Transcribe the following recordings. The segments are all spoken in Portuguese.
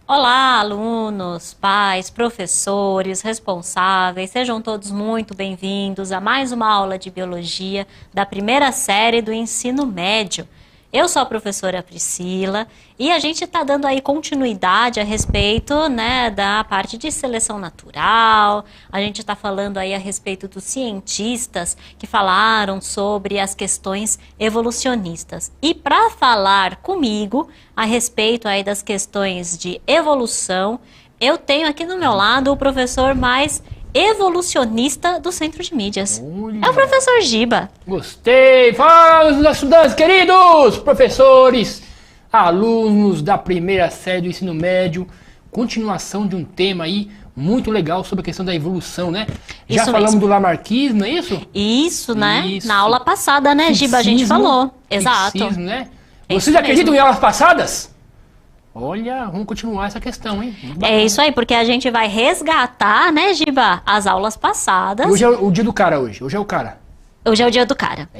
Olá, alunos, pais, professores, responsáveis, sejam todos muito bem-vindos a mais uma aula de Biologia da primeira série do ensino médio. Eu sou a professora Priscila e a gente está dando aí continuidade a respeito, né, da parte de seleção natural. A gente está falando aí a respeito dos cientistas que falaram sobre as questões evolucionistas. E para falar comigo a respeito aí das questões de evolução, eu tenho aqui do meu lado o professor mais evolucionista do Centro de Mídias. Olha. É o professor Giba. Gostei! Fala, os estudantes queridos, professores, alunos da primeira série do ensino médio. Continuação de um tema aí muito legal sobre a questão da evolução, né? Já Isso falamos mesmo. do Lamarckismo, não é isso? Isso, né? Isso. Na aula passada, né, Giba, a gente falou. Exato. Fixismo, né? É Vocês isso acreditam mesmo. em aulas passadas? Olha, vamos continuar essa questão, hein? Muito É bacana. isso aí, porque a gente vai resgatar, né, Giba, as aulas passadas. Hoje é o dia do cara hoje. Hoje é o cara. Hoje é o dia do cara. É,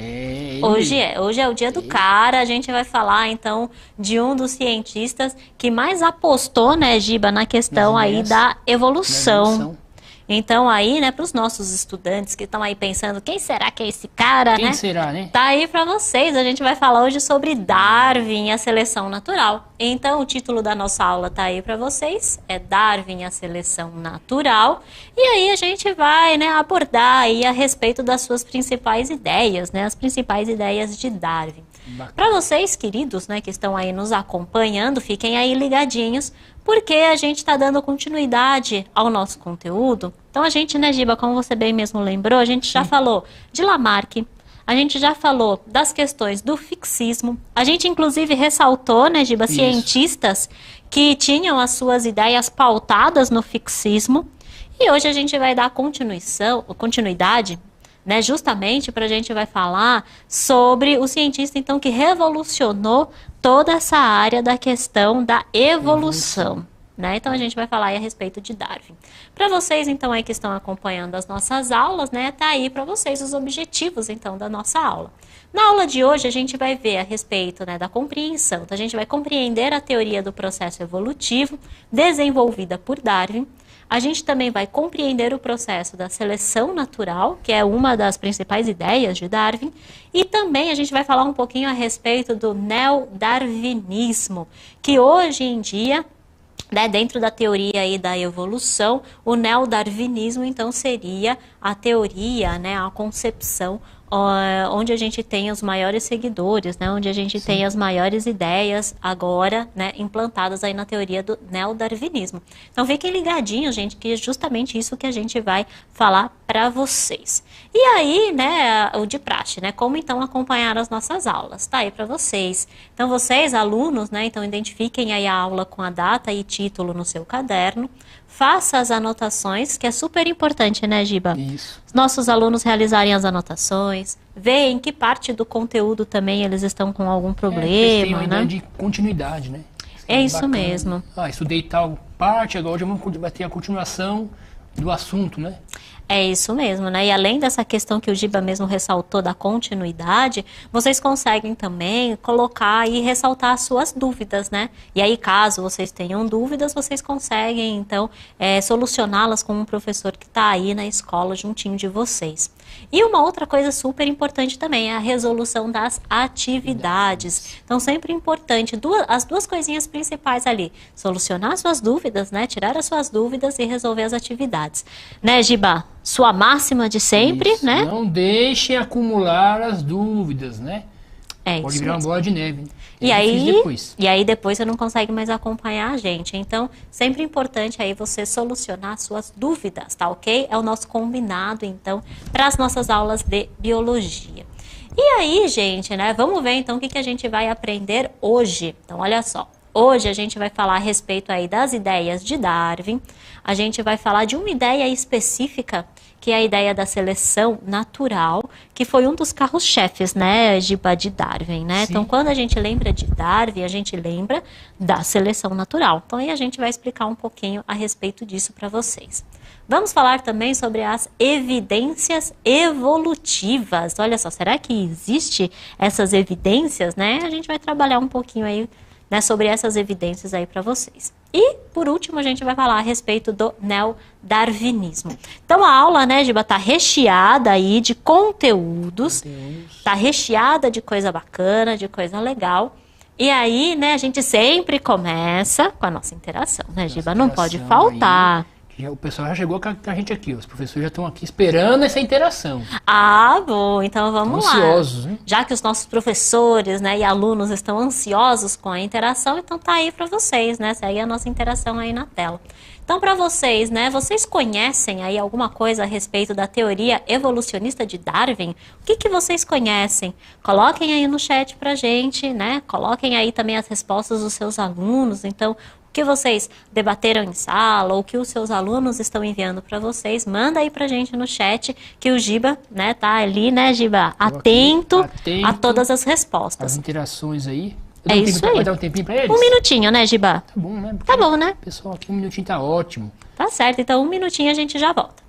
ele Hoje mesmo. hoje é o dia do cara. A gente vai falar então de um dos cientistas que mais apostou, né, Giba, na questão Nas aí ideias, da evolução. na evolução. Então aí, né, para os nossos estudantes que estão aí pensando, quem será que é esse cara, Quem né? será, né? Tá aí para vocês. A gente vai falar hoje sobre Darwin e a seleção natural. Então, o título da nossa aula tá aí para vocês, é Darwin e a seleção natural. E aí a gente vai, né, abordar aí a respeito das suas principais ideias, né, as principais ideias de Darwin. Bacana. Para vocês, queridos, né, que estão aí nos acompanhando, fiquem aí ligadinhos, porque a gente está dando continuidade ao nosso conteúdo. Então, a gente, né, Giba, como você bem mesmo lembrou, a gente já falou de Lamarck, a gente já falou das questões do fixismo, a gente inclusive ressaltou, né, Giba, Isso. cientistas que tinham as suas ideias pautadas no fixismo, e hoje a gente vai dar continuidade, né, justamente para a gente vai falar sobre o cientista, então, que revolucionou toda essa área da questão da evolução. Né? Então, a gente vai falar aí a respeito de Darwin. Para vocês, então, aí que estão acompanhando as nossas aulas, né, tá aí para vocês os objetivos, então, da nossa aula. Na aula de hoje, a gente vai ver a respeito, né, da compreensão. Então, a gente vai compreender a teoria do processo evolutivo desenvolvida por Darwin. A gente também vai compreender o processo da seleção natural, que é uma das principais ideias de Darwin, e também a gente vai falar um pouquinho a respeito do neodarwinismo, que hoje em dia, né, dentro da teoria aí da evolução, o neodarwinismo então seria a teoria, né, a concepção onde a gente tem os maiores seguidores, né, onde a gente tem as maiores ideias agora, né, implantadas aí na teoria do neodarwinismo. Então fiquem ligadinhos, gente, que é justamente isso que a gente vai falar para vocês. E aí, né, o de praxe, né, como então acompanhar as nossas aulas, tá aí para vocês. Então vocês, alunos, né, então identifiquem aí a aula com a data e título no seu caderno, faça as anotações, que é super importante, né, Giba? Isso. Os nossos alunos realizarem as anotações, ver em que parte do conteúdo também eles estão com algum Eles têm problema, uma né? ideia de continuidade, né? É isso Bacana. mesmo. Ah, estudei tal parte, agora vai ter a continuação do assunto, né? É isso mesmo, né? E além dessa questão que o Giba mesmo ressaltou da continuidade, vocês conseguem também colocar e ressaltar as suas dúvidas, né? E aí, caso vocês tenham dúvidas, vocês conseguem, então, solucioná-las com um professor que está aí na escola juntinho de vocês. E uma outra coisa super importante também é a resolução das atividades. Então, sempre importante, as duas coisinhas principais ali, solucionar as suas dúvidas, né? Tirar as suas dúvidas e resolver as atividades. Né, Giba? Sua máxima de sempre, Isso. né? Não deixem acumular as dúvidas, né? É Pode isso virar uma mesmo. bola de neve. E É difícil aí, depois. depois você não consegue mais acompanhar a gente. Então, sempre importante aí você solucionar suas dúvidas, tá ok? É o nosso combinado, então, para as nossas aulas de biologia. E aí, gente, né? Vamos ver então o que a gente vai aprender hoje. Então, olha só. Hoje a gente vai falar a respeito aí das ideias de Darwin. A gente vai falar de uma ideia específica, que é a ideia da seleção natural, que foi um dos carros-chefes, né, de Darwin, né? Sim. Então, quando a gente lembra de Darwin, a gente lembra da seleção natural. Então, aí a gente vai explicar um pouquinho a respeito disso para vocês. Vamos falar também sobre as evidências evolutivas. Olha só, será que existe essas evidências, né? A gente vai trabalhar um pouquinho aí né, sobre essas evidências aí para vocês. E, por último, a gente vai falar a respeito do neodarwinismo. Então, a aula, né, Giba, tá recheada aí de conteúdos, tá recheada de coisa bacana, de coisa legal. E aí, né, a gente sempre começa com a nossa interação, né, Giba? Não pode faltar. O pessoal já chegou com a gente aqui, os professores já estão aqui esperando essa interação. Ah, bom, então vamos lá. Ansiosos, né? Já que os nossos professores, né, e alunos estão ansiosos com a interação, então tá aí para vocês, né? Segue a nossa interação aí na tela. Então, para vocês, né, vocês conhecem aí alguma coisa a respeito da teoria evolucionista de Darwin? O que que vocês conhecem? Coloquem aí no chat pra gente, né? Coloquem aí também as respostas dos seus alunos. Então, que vocês debateram em sala ou que os seus alunos estão enviando para vocês, manda aí pra gente no chat que o Giba, né, tá ali, né, Giba, atento a todas as respostas. As interações aí. É isso aí. Vai dar um tempinho pra eles? Um minutinho, né, Giba? Tá bom, né? Porque tá bom, né? Pessoal, aqui um minutinho tá ótimo. Tá certo, então um minutinho a gente já volta.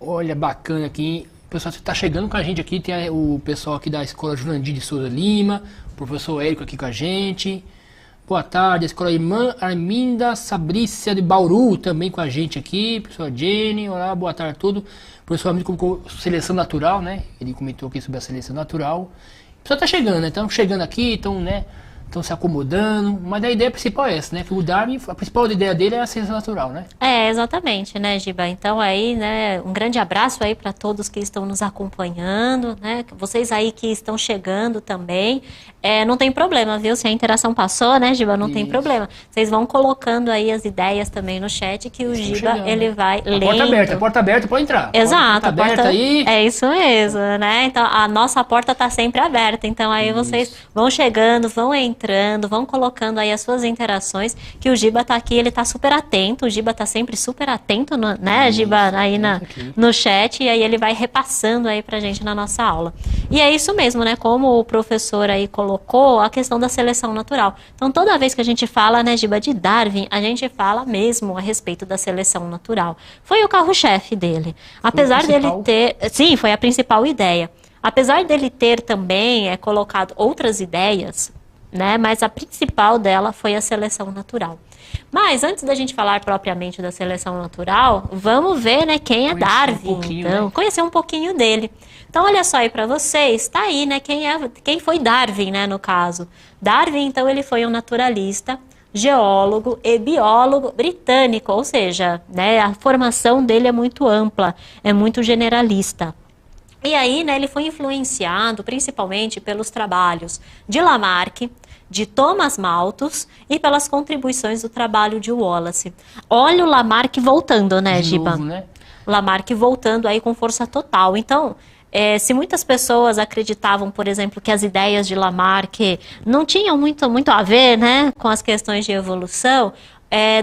Olha, bacana aqui. O pessoal está chegando com a gente aqui. Tem o pessoal aqui da Escola Jurandir de Souza Lima. O professor Érico aqui com a gente. Boa tarde. A Escola Irmã Arminda Sabrícia de Bauru também com a gente aqui. Professor Jenny. Olá, boa tarde a todos. O professor Amigo colocou seleção natural, né? Ele comentou aqui sobre a seleção natural. O pessoal está chegando, né? Estão chegando aqui, estão, né? Estão se acomodando, mas a ideia principal é essa, né? Que o Darwin, a principal ideia dele é a seleção natural, né? É, exatamente, né, Giba? Então aí, né, um grande abraço aí para todos que estão nos acompanhando, né? Vocês aí que estão chegando também. Não tem problema, viu? Se a interação passou, né, Giba? Não tem problema. Vocês vão colocando aí as ideias também no chat que o Giba, ele vai lendo. A porta aberta, pode entrar. Exato. A porta aberta aí. É isso mesmo, né? Então a nossa porta tá sempre aberta. Então aí vocês vão chegando, vão entrando, vão colocando aí as suas interações, que o Giba tá aqui, ele tá super atento, o Giba tá sempre super atento, né, Giba, aí no chat, e aí ele vai repassando aí pra gente na nossa aula. E é isso mesmo, né, como o professor aí colocou, a questão da seleção natural. Então toda vez que a gente fala, né, Giba, de Darwin, a gente fala mesmo a respeito da seleção natural. Foi o carro-chefe dele. Apesar dele ter... Sim, foi a principal ideia. Apesar dele ter também colocado outras ideias, né? Mas a principal dela foi a seleção natural. Mas antes da gente falar propriamente da seleção natural, vamos ver, né, quem é Darwin. Então, conhecer um pouquinho dele. Então, olha só aí para vocês, tá aí, né, quem foi Darwin, né, no caso. Darwin, então, ele foi um naturalista, geólogo e biólogo britânico, ou seja, né, a formação dele é muito ampla, é muito generalista. E aí, né, ele foi influenciado principalmente pelos trabalhos de Lamarck, de Thomas Malthus e pelas contribuições do trabalho de Wallace. Olha o Lamarck voltando, né, Giba? Né? Lamarck voltando aí com força total. Então, se muitas pessoas acreditavam, por exemplo, que as ideias de Lamarck não tinham muito a ver, né, com as questões de evolução,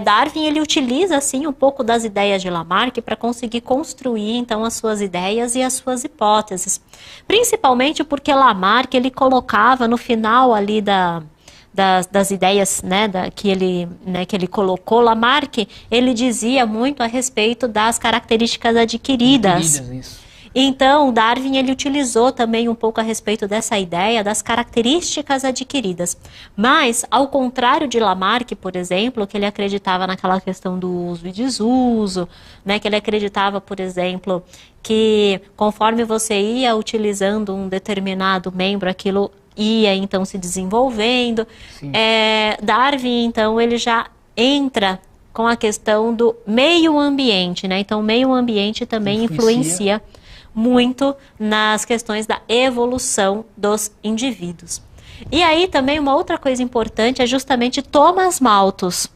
Darwin, ele utiliza assim um pouco das ideias de Lamarck para conseguir construir então as suas ideias e as suas hipóteses, principalmente porque Lamarck ele colocava no final ali das ideias, né, que ele colocou, Lamarck ele dizia muito a respeito das características adquiridas. Isso. Então, Darwin ele utilizou também um pouco a respeito dessa ideia das características adquiridas. Mas, ao contrário de Lamarck, por exemplo, que ele acreditava naquela questão do uso e desuso, né, que ele acreditava, por exemplo, que conforme você ia utilizando um determinado membro, aquilo ia então se desenvolvendo. Sim. Darwin, então, ele já entra com a questão do meio ambiente, né? Então, o meio ambiente também influencia muito nas questões da evolução dos indivíduos. E aí também uma outra coisa importante é justamente Thomas Malthus.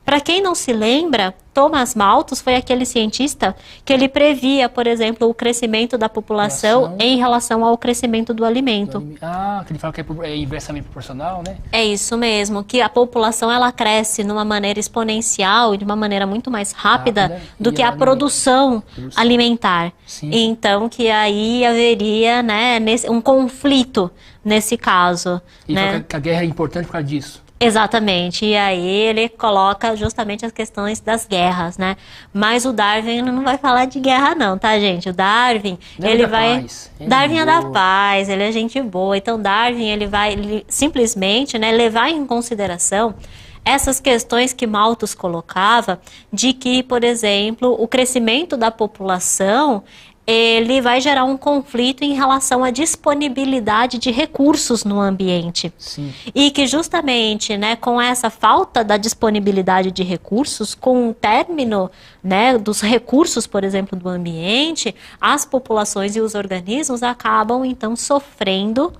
Para quem não se lembra, Thomas Malthus foi aquele cientista que ele previa, por exemplo, o crescimento da população em relação ao crescimento do alimento. Que ele fala que é inversamente proporcional, né? É isso mesmo, que a população ela cresce de uma maneira exponencial e de uma maneira muito mais rápida do que a produção alimentar. Sim. Então, que aí haveria, né, um conflito nesse caso. E né? Que a guerra é importante por causa disso. Exatamente, e aí ele coloca justamente as questões das guerras, né? Mas o Darwin não vai falar de guerra não, tá, gente? O Darwin, ele vai... Darwin é da paz, ele é gente boa. Então, Darwin, ele vai simplesmente, né, levar em consideração essas questões que Malthus colocava, de que, por exemplo, o crescimento da população... ele vai gerar um conflito em relação à disponibilidade de recursos no ambiente. Sim. E que justamente, né, com essa falta da disponibilidade de recursos, com o término, né, dos recursos, por exemplo, do ambiente, as populações e os organismos acabam, então, sofrendo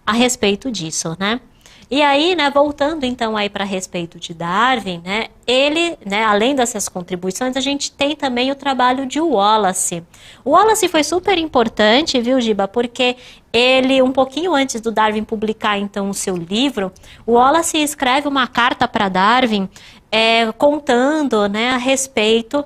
a respeito disso, né? E aí, né, voltando então aí para respeito de Darwin, né, ele, né, além dessas contribuições, a gente tem também o trabalho de Wallace. O Wallace foi super importante, viu, Giba, porque ele, um pouquinho antes do Darwin publicar então o seu livro, o Wallace escreve uma carta para Darwin, contando, né, a respeito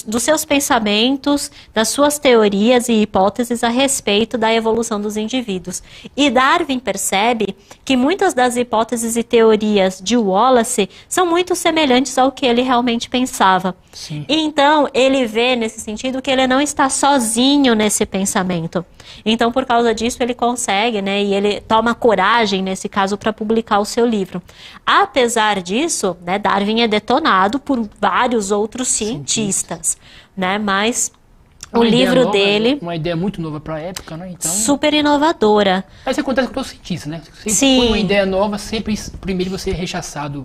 dos seus pensamentos, das suas teorias e hipóteses a respeito da evolução dos indivíduos. E Darwin percebe que muitas das hipóteses e teorias de Wallace são muito semelhantes ao que ele realmente pensava. Sim. E então, ele vê nesse sentido que ele não está sozinho nesse pensamento. Então, por causa disso, ele consegue, né, e ele toma coragem, nesse caso, para publicar o seu livro. Apesar disso, né, Darwin é detonado por vários outros cientistas, né, mas o livro dele... Uma ideia muito nova para a época, né? Então... super inovadora. Mas isso acontece com todo cientista, né? Sim. Põe uma ideia nova, sempre primeiro você é rechaçado,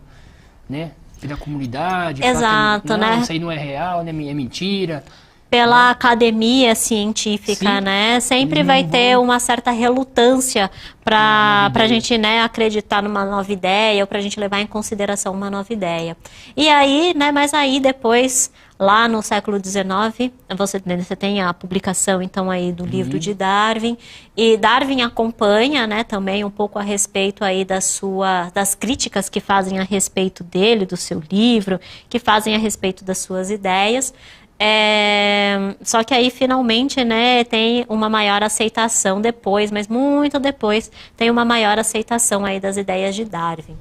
né, pela comunidade. Exato, né? Isso aí não é real, né? É mentira. Pela academia científica, sim, né? Sempre vai ter uma certa relutância para a gente, né, acreditar numa nova ideia ou para a gente levar em consideração uma nova ideia. E aí, né, mas aí depois, lá no século XIX, você tem a publicação, então, aí do livro de Darwin, e Darwin acompanha, né, também um pouco a respeito aí das críticas que fazem a respeito dele, do seu livro, que fazem a respeito das suas ideias. Só que aí finalmente, né, tem uma maior aceitação depois, mas muito depois tem uma maior aceitação aí das ideias de Darwin.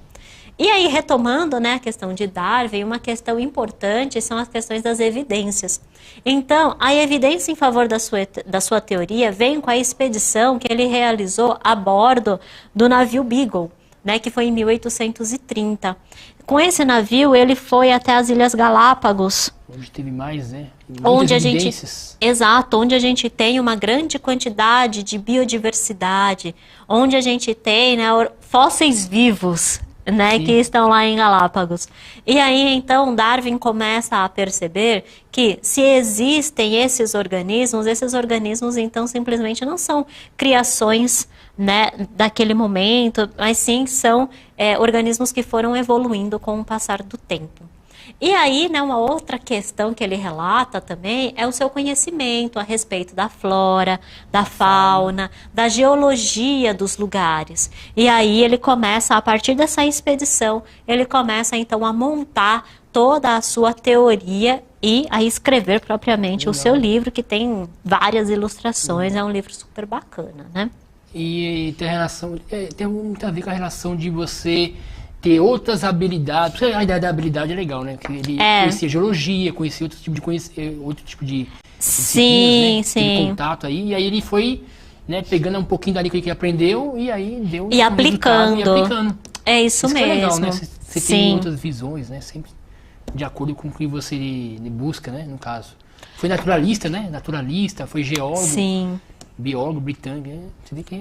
E aí, retomando, né, a questão de Darwin, uma questão importante são as questões das evidências. Então, a evidência em favor da sua teoria vem com a expedição que ele realizou a bordo do navio Beagle, né, que foi em 1830. Com esse navio, ele foi até as Ilhas Galápagos. Onde teve mais, né? Onde a gente, exato, onde a gente tem uma grande quantidade de biodiversidade, onde a gente tem, né, fósseis vivos, né, que estão lá em Galápagos. E aí, então, Darwin começa a perceber que se existem esses organismos, então, simplesmente não são criações, né, daquele momento, mas sim são organismos que foram evoluindo com o passar do tempo. E aí, né, uma outra questão que ele relata também é o seu conhecimento a respeito da flora, da fauna, da geologia dos lugares. E aí ele começa, a partir dessa expedição, ele começa então a montar toda a sua teoria e a escrever propriamente o seu livro, que tem várias ilustrações, é um livro super bacana, né? E tem relação, tem muito a ver com a relação de você ter outras habilidades. A ideia da habilidade é legal, né? Que ele conhecia geologia, conhecia outro tipo de sim, né? sim. Teve contato aí, e aí ele foi, né, pegando um pouquinho dali que ele aprendeu e aí deu e aplicando. É isso mesmo. É legal, né? Você tem outras visões, né? Sempre de acordo com o que você busca, né? No caso. Foi naturalista, né? Naturalista, foi geólogo. Sim. Biólogo britânico, você vê que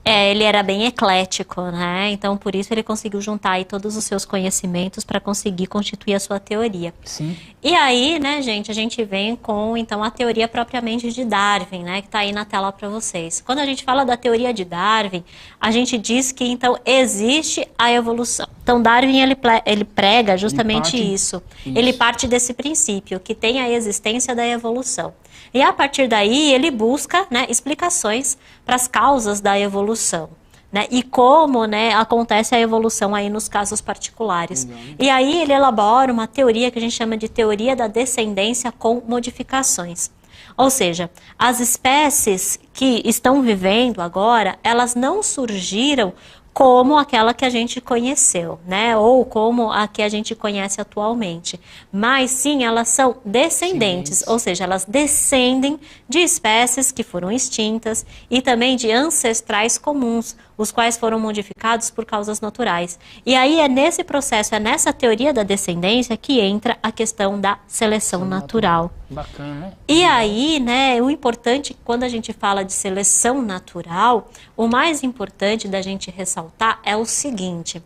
Ele era bem eclético, né? Então, por isso ele conseguiu juntar aí todos os seus conhecimentos para conseguir constituir a sua teoria. Sim. E aí, né, gente, a gente vem com, então, a teoria propriamente de Darwin, né, que está aí na tela para vocês. Quando a gente fala da teoria de Darwin, a gente diz que, então, existe a evolução. Então, Darwin, ele prega justamente isso. Ele parte desse princípio, que tem a existência da evolução. E a partir daí ele busca, né, explicações para as causas da evolução, né, e como, né, acontece a evolução aí nos casos particulares. E aí ele elabora uma teoria que a gente chama de teoria da descendência com modificações. Ou seja, as espécies que estão vivendo agora, elas não surgiram como aquela que a gente conheceu, né? Ou como a que a gente conhece atualmente. Mas sim, elas são descendentes, ou seja, elas descendem de espécies que foram extintas e também de ancestrais comuns, os quais foram modificados por causas naturais. E aí é nesse processo, é nessa teoria da descendência que entra a questão da seleção natural. Bacana, né? E aí, né, o importante, quando a gente fala de seleção natural, o mais importante da gente ressaltar é o seguinte,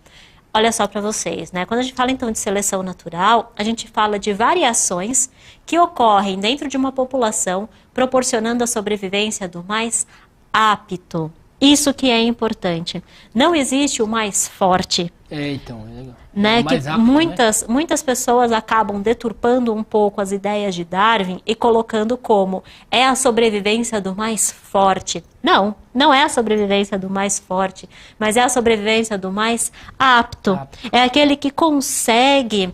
olha só para vocês, né, quando a gente fala então de seleção natural, a gente fala de variações que ocorrem dentro de uma população, proporcionando a sobrevivência do mais apto. Isso que é importante. Não existe o mais forte. Então, é legal. Né, que apto, muitas pessoas acabam deturpando um pouco as ideias de Darwin e colocando como é a sobrevivência do mais forte. Não, não é a sobrevivência do mais forte, mas é a sobrevivência do mais apto. É aquele que consegue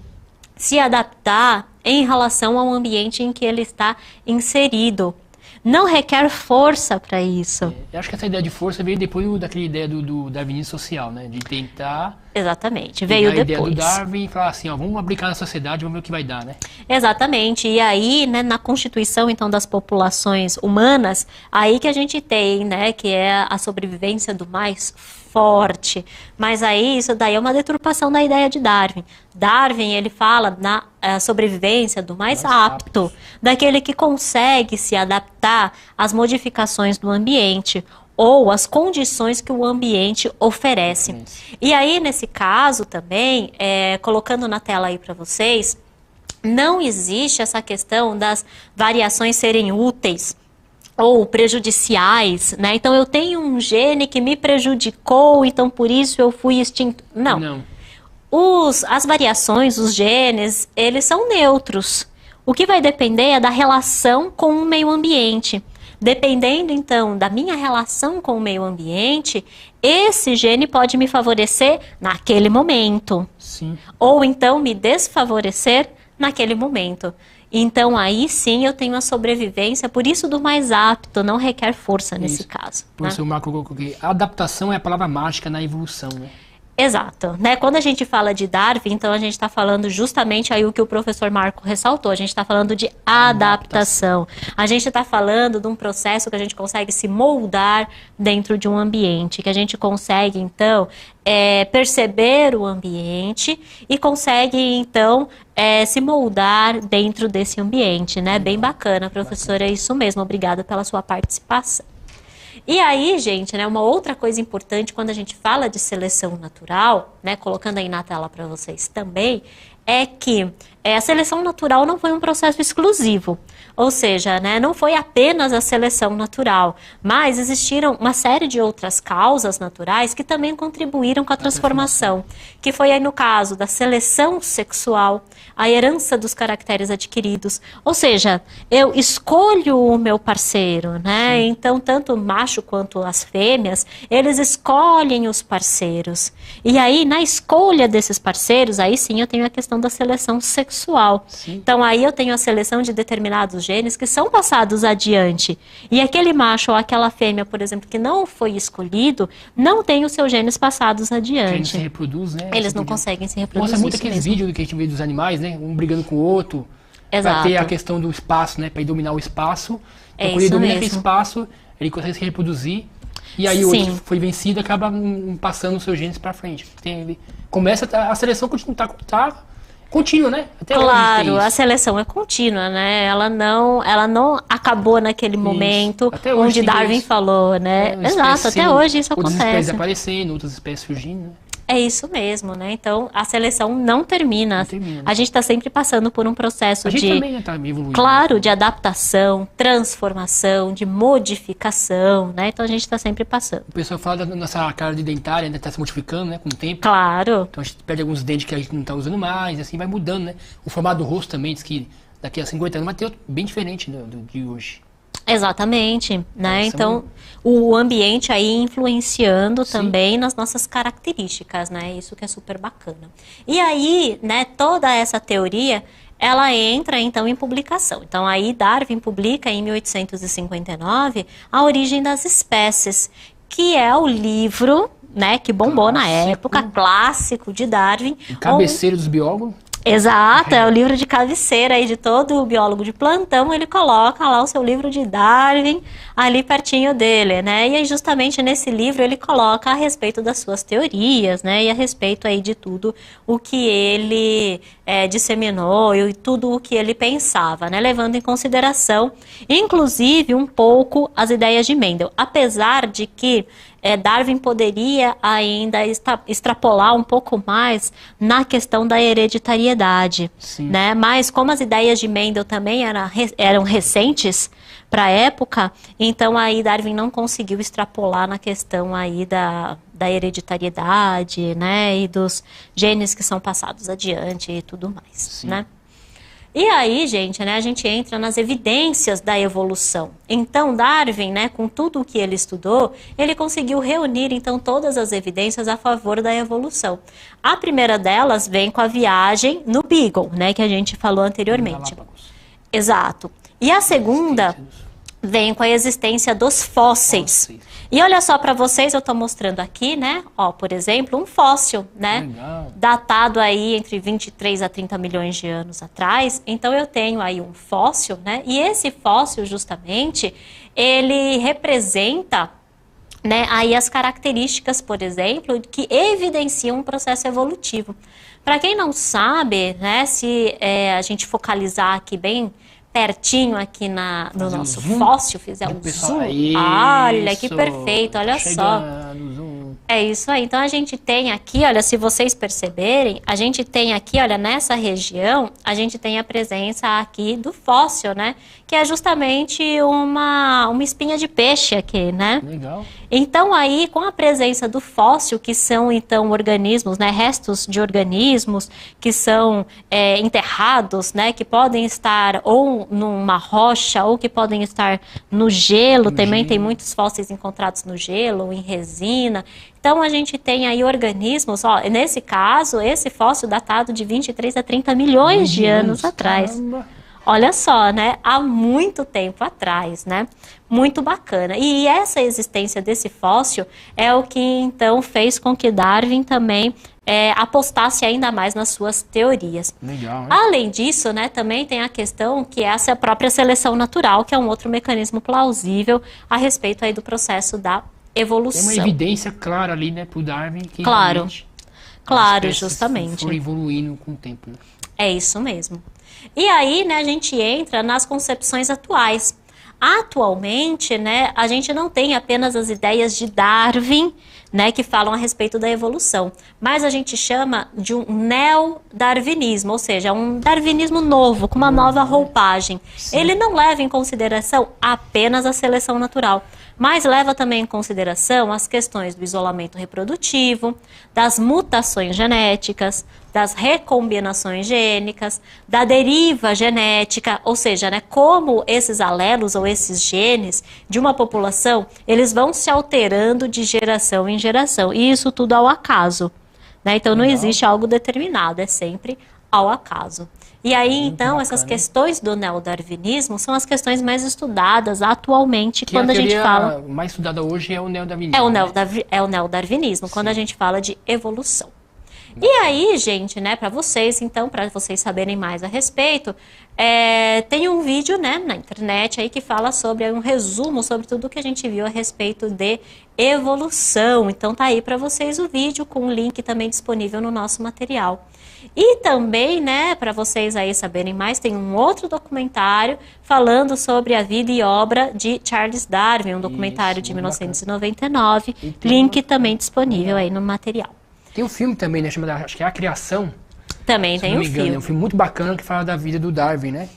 se adaptar em relação ao ambiente em que ele está inserido. Não requer força para isso. Eu acho que essa ideia de força veio depois daquela ideia do darwinismo social, né? De tentar... Exatamente, veio depois. A ideia do Darwin e falar assim, ó, vamos aplicar na sociedade, vamos ver o que vai dar, né? Exatamente, e aí, né, na constituição, então, das populações humanas, aí que a gente tem, né, que é a sobrevivência do mais forte. Mas aí, isso daí é uma deturpação da ideia de Darwin. Darwin, ele fala na sobrevivência do mais apto, daquele que consegue se adaptar às modificações do ambiente, ou as condições que o ambiente oferece. E aí, nesse caso também, colocando na tela aí para vocês, não existe essa questão das variações serem úteis ou prejudiciais, né? Então, eu tenho um gene que me prejudicou, então por isso eu fui extinto. Não. As variações, os genes, eles são neutros. O que vai depender é da relação com o meio ambiente. Dependendo, então, da minha relação com o meio ambiente, esse gene pode me favorecer naquele momento. Sim. Ou, então, me desfavorecer naquele momento. Então, aí sim eu tenho a sobrevivência, por isso do mais apto, não requer força nesse caso. Professor Marco colocou aqui, adaptação é a palavra mágica na evolução, né? Exato, né? Quando a gente fala de Darwin, então a gente está falando justamente aí o que o professor Marco ressaltou, a gente está falando de adaptação. A gente está falando de um processo que a gente consegue se moldar dentro de um ambiente, que a gente consegue, então, perceber o ambiente e consegue, então, se moldar dentro desse ambiente, né? Bem bacana, professora, é isso mesmo. Obrigada pela sua participação. E aí, gente, né, uma outra coisa importante quando a gente fala de seleção natural, né, colocando aí na tela para vocês também, é que a seleção natural não foi um processo exclusivo. Ou seja, né, não foi apenas a seleção natural, mas existiram uma série de outras causas naturais que também contribuíram com a transformação. Que foi aí no caso da seleção sexual, a herança dos caracteres adquiridos. Ou seja, eu escolho o meu parceiro, né? Sim. Então, tanto o macho quanto as fêmeas, eles escolhem os parceiros. E aí, na escolha desses parceiros, aí sim eu tenho a questão da seleção sexual. Sim. Então, aí eu tenho a seleção de determinados genes que são passados adiante. E aquele macho ou aquela fêmea, por exemplo, que não foi escolhido, não tem os seus genes passados adiante. Eles se reproduz, né? Eles não conseguem se reproduzir. Mostra muito aqueles vídeos que a gente vê dos animais, né? Um brigando com o outro. Exato. Pra ter a questão do espaço, né? Pra ele dominar o espaço. Então, quando ele domina aquele espaço, ele consegue se reproduzir. E aí o outro foi vencido, acaba passando os seus genes pra frente. Começa a seleção continua, Contínuo, né? Até hoje Claro, tem a isso. seleção é contínua, né? Ela não acabou naquele momento Até hoje onde tem Darwin isso. falou, né? Espécies Exato, até sendo- hoje isso outras espécies acontece. aparecendo, outras espécies surgindo, né? É isso mesmo, né? Então, a seleção não termina. Não termina. A gente está sempre passando por um processo A gente de, também, né, tá evoluindo. claro, de adaptação, transformação, de modificação, né? Então, a gente está sempre passando. O pessoal fala da nossa carne dentária, né? Tá se modificando, né? Com o tempo. Claro, Então a gente perde alguns dentes que a gente não tá usando mais, assim, vai mudando, né? O formato do rosto também, diz que daqui a 50 anos vai ter outro bem diferente do de hoje. exatamente, né? Essa Então, o ambiente aí influenciando Sim. também nas nossas características, né? Isso que é super bacana. E aí, né, toda essa teoria, ela entra então em publicação. Então, aí Darwin publica em 1859 A Origem das Espécies, que é o livro, né, que bombou na Clássico. época, clássico de Darwin. O cabeceiro dos biólogos. Exato, é o livro de cabeceira aí de todo biólogo de plantão, ele coloca lá o seu livro de Darwin ali pertinho dele, né? E aí justamente nesse livro ele coloca a respeito das suas teorias, né? E a respeito aí de tudo o que ele disseminou e tudo o que ele pensava, né? Levando em consideração, inclusive, um pouco as ideias de Mendel, apesar de que Darwin poderia ainda extrapolar um pouco mais na questão da hereditariedade, Sim. né? Mas como as ideias de Mendel também eram recentes para a época, então aí Darwin não conseguiu extrapolar na questão aí da hereditariedade, né? E dos genes que são passados adiante e tudo mais, Sim. né? E aí, gente, né, a gente entra nas evidências da evolução. Então, Darwin, né, com tudo o que ele estudou, ele conseguiu reunir, então, todas as evidências a favor da evolução. A primeira delas vem com a viagem no Beagle, né, que a gente falou anteriormente. Galápagos. Exato. E a segunda vem com a existência dos fósseis. E olha só para vocês, eu estou mostrando aqui, né? Ó, por exemplo, um fóssil, né? Legal. Datado aí entre 23 a 30 milhões de anos atrás. Então eu tenho aí um fóssil, né? E esse fóssil, justamente, ele representa, né, aí as características, por exemplo, que evidenciam um processo evolutivo. Para quem não sabe, né, se a gente focalizar aqui bem pertinho aqui no nosso fóssil, fizer um zoom, olha que perfeito, olha só. É isso aí. Então a gente tem aqui, olha, se vocês perceberem, a gente tem aqui, olha, nessa região, a gente tem a presença aqui do fóssil, né? Que é justamente uma espinha de peixe aqui, né? Legal. Então aí, com a presença do fóssil, que são então organismos, né? Restos de organismos que são enterrados, né? Que podem estar ou numa rocha ou que podem estar no gelo. Também tem muitos fósseis encontrados no gelo ou em resina. Então, a gente tem aí organismos, ó, nesse caso, esse fóssil datado de 23 a 30 milhões de anos atrás. Caramba. Olha só, né? Há muito tempo atrás, né? Muito bacana. E essa existência desse fóssil é o que, então, fez com que Darwin também apostasse ainda mais nas suas teorias. Legal, né? Além disso, né, também tem a questão que é essa própria seleção natural, que é um outro mecanismo plausível a respeito aí do processo da evolução. Tem uma evidência clara ali, né, pro Darwin. Que Claro. realmente Claro, as espécies justamente. foram evoluindo com o tempo, né? É isso mesmo. E aí, né, a gente entra nas concepções atuais. Atualmente, né, a gente não tem apenas as ideias de Darwin, né, que falam a respeito da evolução, mas a gente chama de um neo-darwinismo, ou seja, um darwinismo novo, com uma nova roupagem. Sim. Ele não leva em consideração apenas a seleção natural, mas leva também em consideração as questões do isolamento reprodutivo, das mutações genéticas, das recombinações gênicas, da deriva genética, ou seja, né, como esses alelos ou esses genes de uma população, eles vão se alterando de geração em geração, e isso tudo ao acaso, né? Então não existe algo determinado, é sempre ao acaso. E aí, então, essas questões do neodarwinismo são as questões mais estudadas atualmente Que quando a gente fala... teoria mais estudada hoje é o neodarwinismo. É o neodarwinismo, quando a gente fala de evolução. E aí, gente, né, para vocês saberem mais a respeito, tem um vídeo, né, na internet aí que fala sobre um resumo sobre tudo que a gente viu a respeito de evolução. Então tá aí para vocês o vídeo com o link também disponível no nosso material. E também, né, para vocês aí saberem mais, tem um outro documentário falando sobre a vida e obra de Charles Darwin, um documentário de 1999, link também disponível aí no material. Tem um filme também, né, chamado, acho que é A Criação. Também tem um filme. É um filme muito bacana que fala da vida do Darwin, né?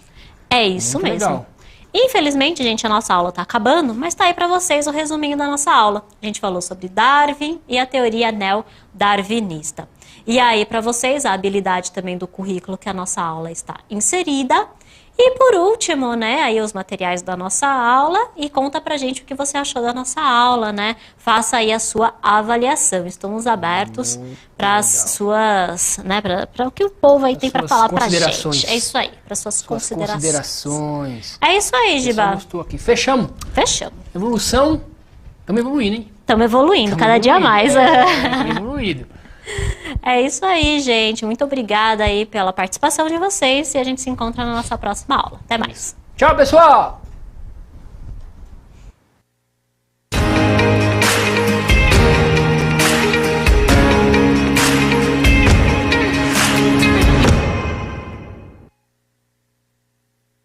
É isso mesmo. Legal. Infelizmente, gente, a nossa aula está acabando, mas tá aí para vocês o resuminho da nossa aula. A gente falou sobre Darwin e a teoria neo-darwinista. E aí, para vocês, a habilidade também do currículo que a nossa aula está inserida. E por último, né, aí os materiais da nossa aula e conta pra gente o que você achou da nossa aula, né? Faça aí a sua avaliação. Estamos abertos para as suas, né, para o que o povo aí tem para falar pra gente. É isso aí, para suas considerações. É isso aí, Giba. Estou aqui. Fechamos. Evolução. Estamos evoluindo, hein? Estamos evoluindo, cada dia mais. Evoluído. É isso aí, gente. Muito obrigada aí pela participação de vocês e a gente se encontra na nossa próxima aula. Até mais. Tchau, pessoal!